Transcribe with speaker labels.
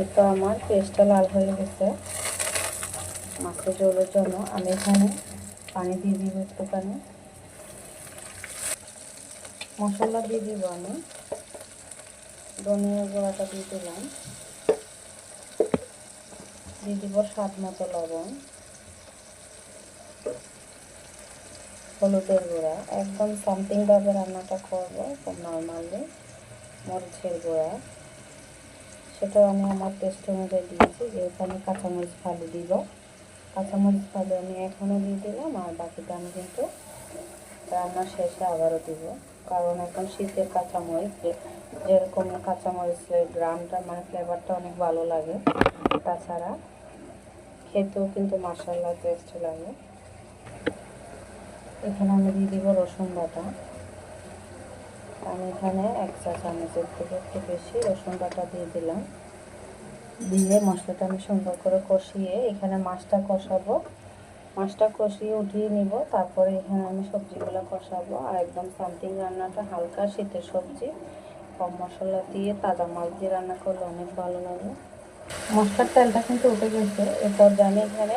Speaker 1: এই তো আমার পেস্টটা লাল হয়ে গেছে। মাছের ঝোলের জন্য আমি এখানে পানি দিয়ে দিব একটুখানি, মশলা দিয়ে দিব। আমি ধনিয়া গুঁড়াটা দিয়ে দিলাম, দিয়ে দিব স্বাদ মতো লবণ, হলুদের গুঁড়া, একদম সামথিংভাবে রান্নাটা করবো নর্মালি। মরিচের গুঁড়া সেটাও আমি আমার টেস্ট অনুযায়ী দিয়েছি, যেহেতু আমি কাঁচামরিচ ফালি দিব। কাঁচামরিচ ফালি আমি এখনও দিয়ে দিলাম, আর বাকিটা আমি কিন্তু রান্নার শেষে আবারও দিব। কারণ এখন শীতের কাঁচামরিচ, যেরকম কাঁচামরিচের গ্রামটা মানে ফ্লেভারটা অনেক ভালো লাগে, তাছাড়া খেতেও কিন্তু মাশাআল্লাহ টেস্ট লাগে। এখানে আমি দিয়ে দিব রসুন বাটা। আমি এখানে 1 চা চামচের থেকে একটু বেশি রসুন বাটা দিয়ে দিলাম। দিয়ে মশলাটা আমি সুন্দর করে কষিয়ে এখানে মাছটা কষাবো। মাছটা কষিয়ে উঠিয়ে নিব, তারপরে এখানে আমি সবজিগুলো কষাবো। আর একদম সামথিং রান্নাটা হালকা শীতের সবজি, কম মশলা দিয়ে তাজা মাছ দিয়ে রান্না করলে অনেক ভালো লাগে। মশলার তেলটা কিন্তু উঠে গেছে। এরপর আমি এখানে